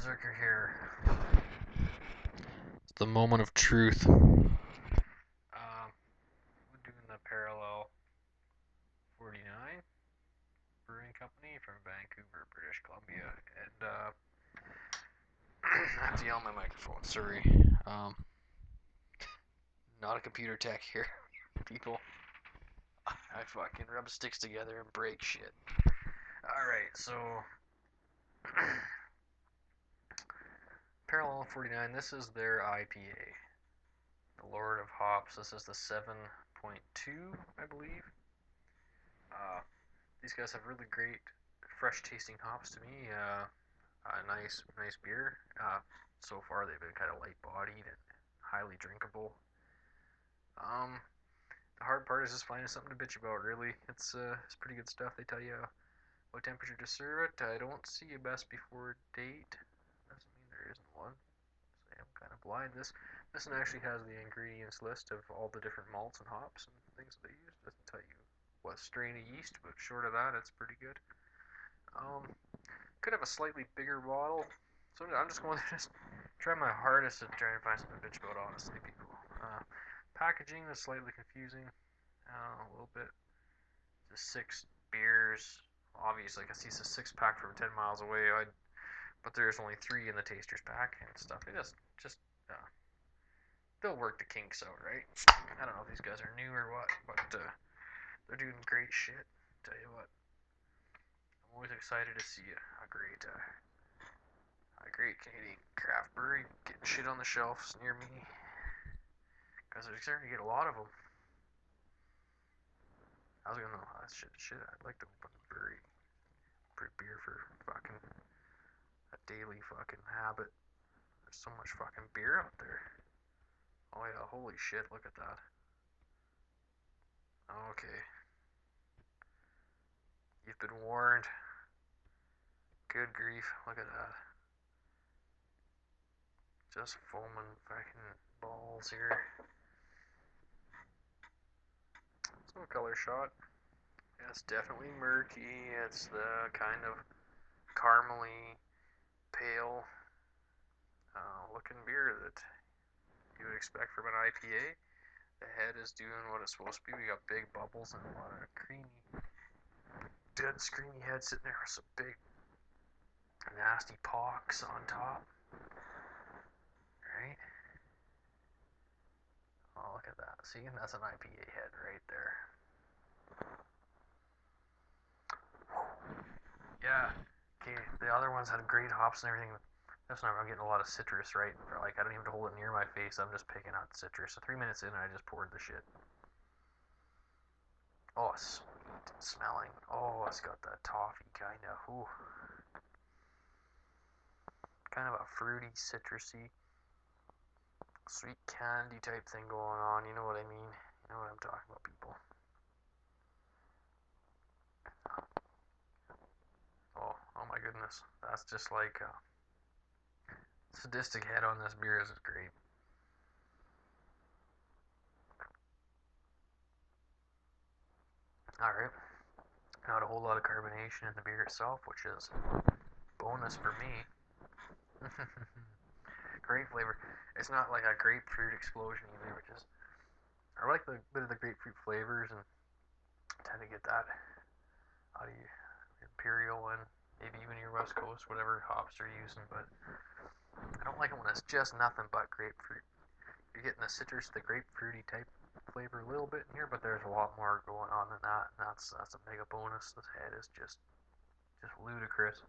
Beerzerker here. It's the moment of truth. We're doing the Parallel 49 Brewing Company from Vancouver, British Columbia, and I have to yell on my microphone. Sorry. Not a computer tech here, people. I fucking rub sticks together and break shit. Alright, so Parallel 49, this is their i.p.a. The Lord of Hops. This is the 7.2, I believe. These guys have really great, fresh tasting hops to me. Nice beer. So far, they've been kind of light bodied and highly drinkable. The hard part is just finding something to bitch about. Really, it's pretty good stuff. They tell you what temperature to serve it. I don't see a best before date. Doesn't mean there isn't one. So I'm kind of blind. This one actually has the ingredients list of all the different malts and hops and things that they use. Doesn't tell you what strain of yeast, but short of that, it's pretty good. Could have a slightly bigger bottle, so I'm just going to just try my hardest to try and find something to bitch about, honestly, people. Packaging is slightly confusing, a little bit. Just 6 beers. Obviously, I can see it's a 6-pack from 10 miles away, but there's only 3 in the taster's pack and stuff. It just they'll work the kinks out, right? I don't know if these guys are new or what, but they're doing great shit. Tell you what, I'm always excited to see a great Canadian craft brewery getting shit on the shelves near me, because they're starting to get a lot of them. I was gonna, shit. I'd like to open a brewery, brew beer for fucking a daily fucking habit. There's so much fucking beer out there. Oh yeah, holy shit! Look at that. Okay, you've been warned. Good grief! Look at that. Just foaming fucking balls here. It's no color shot. Yeah, it's definitely murky. It's the kind of caramely, pale looking beer that you would expect from an IPA. The head is doing what it's supposed to be. We got big bubbles and a lot of creamy, dense creamy head sitting there with some big nasty pocks on top. Right? Oh, look at that. See, that's an IPA head right there. Yeah. Okay, the other ones had great hops and everything. This one I'm getting a lot of citrus, right? Like, I don't even have to hold it near my face. I'm just picking out citrus. So 3 minutes in, I just poured the shit. Oh, sweet smelling. Oh, it's got that toffee kind of. Ooh. Kind of a fruity, citrusy, sweet candy type thing going on. You know what I mean? You know what I'm talking about, people. Oh my goodness. That's just like sadistic head on this beer is great. Alright. Not a whole lot of carbonation in the beer itself, which is bonus for me. Great flavor. It's not like a grapefruit explosion either, which is I like the bit of the grapefruit flavors and tend to get that out of your Imperial and maybe even your West Coast, whatever hops they're using, but I don't like it when it's just nothing but grapefruit. You're getting the citrus, the grapefruity type flavor a little bit in here, but there's a lot more going on than that, and that's a mega bonus. This head is just ludicrous.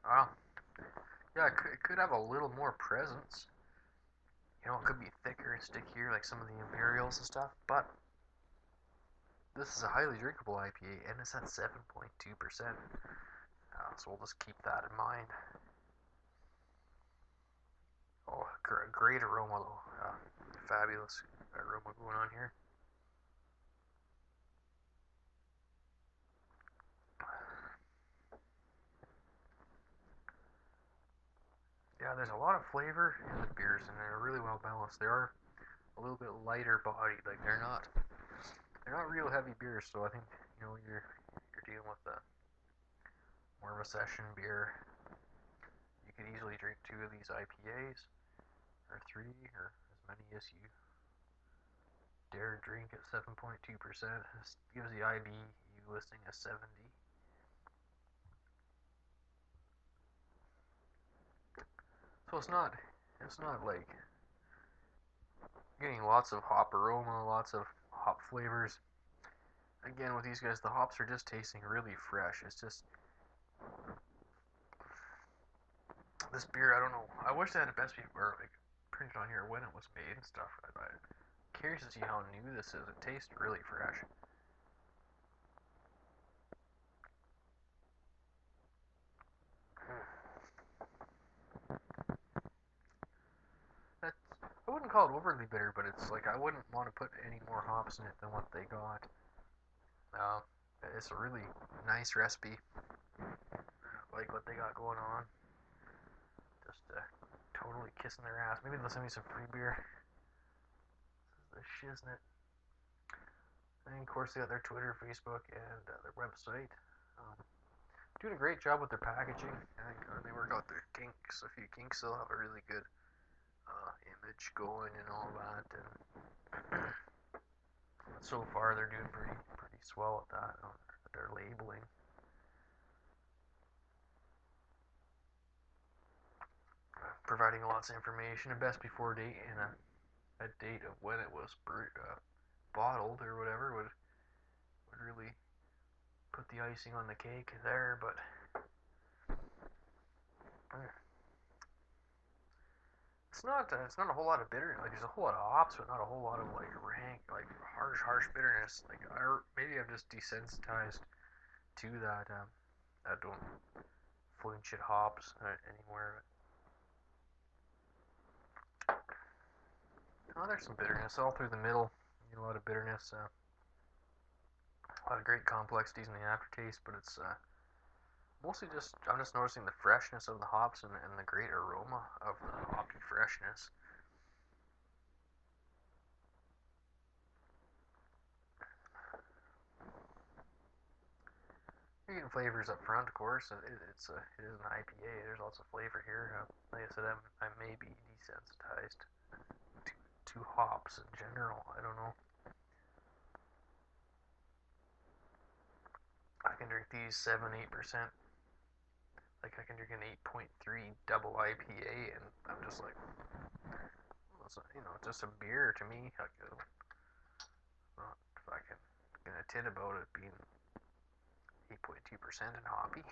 Wow. Yeah, it could have a little more presence. You know, it could be thicker and stickier like some of the Imperials and stuff, but this is a highly drinkable IPA, and it's at 7.2%. So we'll just keep that in mind. Oh, great aroma though. Fabulous aroma going on here. Yeah, there's a lot of flavor in the beers, and they're really well balanced. They are a little bit lighter bodied, like they're they're not real heavy beers, so I think you're dealing with a more of a session beer. You could easily drink 2 of these IPAs, or 3, or as many as you dare drink at 7.2%. This gives the IBU listing a 70. So it's not like getting lots of hop aroma, lots of hop flavors. Again, with these guys, the hops are just tasting really fresh. It's just this beer. I don't know. I wish they had a best before, like printed on here when it was made and stuff. I'm curious to see how new this is. It tastes really fresh. That's, I wouldn't call it overly bitter, but it's like I wouldn't want to put any more hops in it than what they got. Uh, it's a really nice recipe. Like what they got going on. Just totally kissing their ass. Maybe they'll send me some free beer. This is the shiznit. And of course, they got their Twitter, Facebook, and their website. Um, Doing a great job with their packaging. I think they work out their kinks. A few kinks, they'll have a really good image going and all that. And so far, they're doing pretty swell at that. Their labeling. Providing lots of information, a best before date, and a date of when it was bottled or whatever would really put the icing on the cake there. But it's not a whole lot of bitterness. Like there's a whole lot of hops, but not a whole lot of like rank, like harsh bitterness. Like maybe I'm just desensitized to that. I don't flinch at hops anymore. Oh, there's some bitterness all through the middle. You get a lot of bitterness. A lot of great complexities in the aftertaste, but it's mostly just I'm just noticing the freshness of the hops and the great aroma of the hoppy freshness. You're getting flavors up front, of course. It is an IPA. There's lots of flavor here. Like I said, I may be desensitized to hops in general. I don't know. I can drink these 7-8%. Like I can drink an 8.3 double IPA, and I'm just like, well, it's just a beer to me. Like, not if I can get a tit about it being 8.2% and hoppy.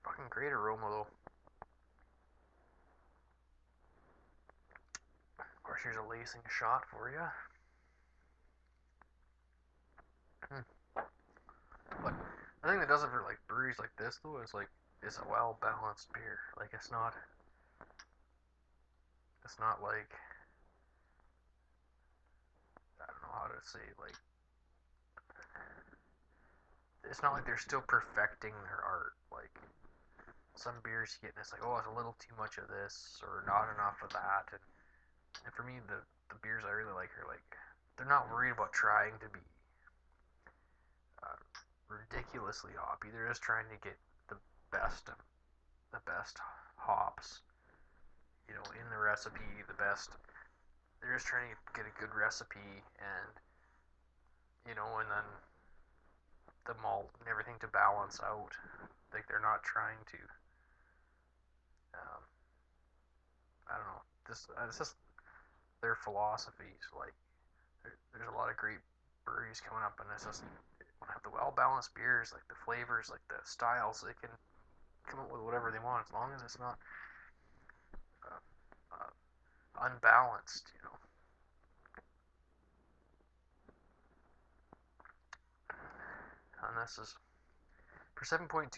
Fucking great aroma though. Of course, here's a lacing shot for you. But the thing that does it for like breweries like this though is like it's a well balanced beer. Like it's not like I don't know how to say like it's not like they're still perfecting their art. Like some beers you get and it's like, oh, it's a little too much of this or not enough of that. And for me, the beers I really like are like they're not worried about trying to be uh, ridiculously hoppy. They're just trying to get the best the best hops, in the recipe. The best. They're just trying to get a good recipe and then the malt and everything to balance out. Like they're not trying to. Um, I don't know. It's just their philosophies. Like there's a lot of great breweries coming up, and it's just have the well balanced beers, like the flavors, like the styles. They can come up with whatever they want as long as it's not uh, unbalanced. And this is for 7.2.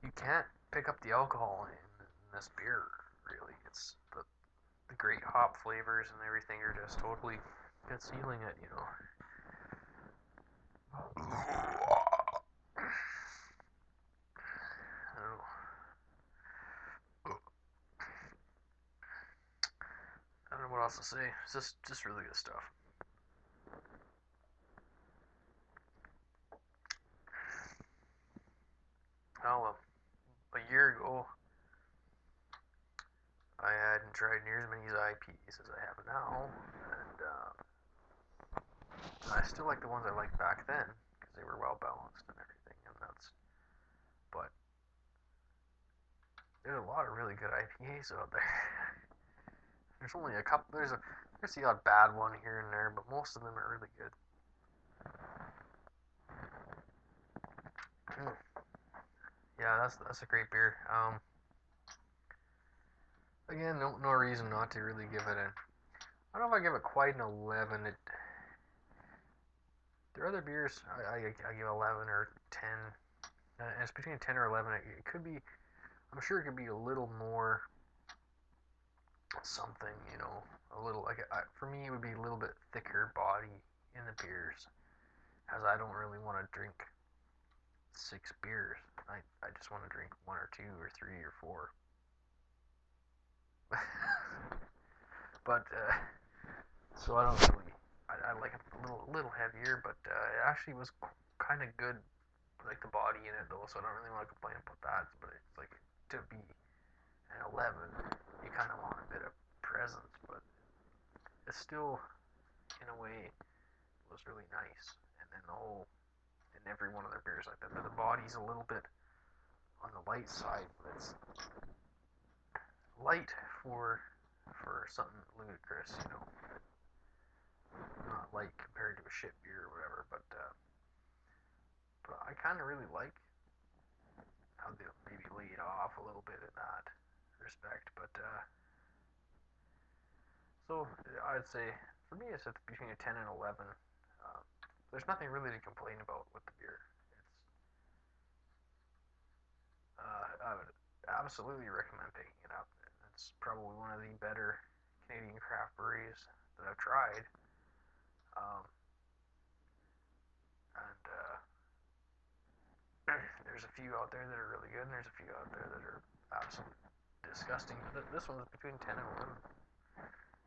You can't pick up the alcohol in this beer. Really, it's the great hop flavors and everything are just totally concealing it. I don't know. I don't know what what else to say? It's just really good stuff. Well, a year ago, I hadn't tried near as many IPAs as I have now, and I still like the ones I liked back then because they were well balanced and everything. And that's, but there's a lot of really good IPAs out there. There's only a couple. There's the odd bad one here and there, but most of them are really good. Yeah, that's a great beer. Again, no reason not to really give it a. I don't know if I give it quite an 11. There are other beers I give 11 or 10. And it's between 10 or 11. It could be. I'm sure it could be a little more something, a little like for me it would be a little bit thicker body in the beers, as I don't really want to drink 6 beers. I just want to drink 1 or 2 or 3 or 4. But so I don't really. I like it a little heavier, but it actually was kind of good, like the body in it though. So I don't really want to complain about that. But it's like to be an 11, you kind of want a bit of presence, but it's still in a way was really nice. And then the whole in every one of their beers like that, the body's a little bit on the light side, but it's light for something ludicrous, not light compared to a shit beer or whatever. But I kind of really like how they maybe lay it off a little bit in that respect. But so I'd say for me it's between a 10 and 11. There's nothing really to complain about with the beer. I would absolutely recommend picking it up. It's probably one of the better Canadian craft breweries that I've tried. Um, and there's a few out there that are really good, and there's a few out there that are absolutely disgusting. But this one's between 10 and 11.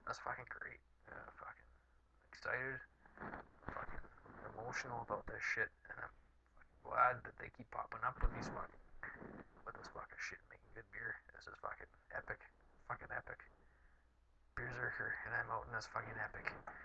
That's fucking great. Fucking excited, fucking emotional about this shit, and I'm glad that they keep popping up with this fucking shit making good beer. This is fucking epic. Fucking epic. Beerzerker, and I'm out in this fucking epic.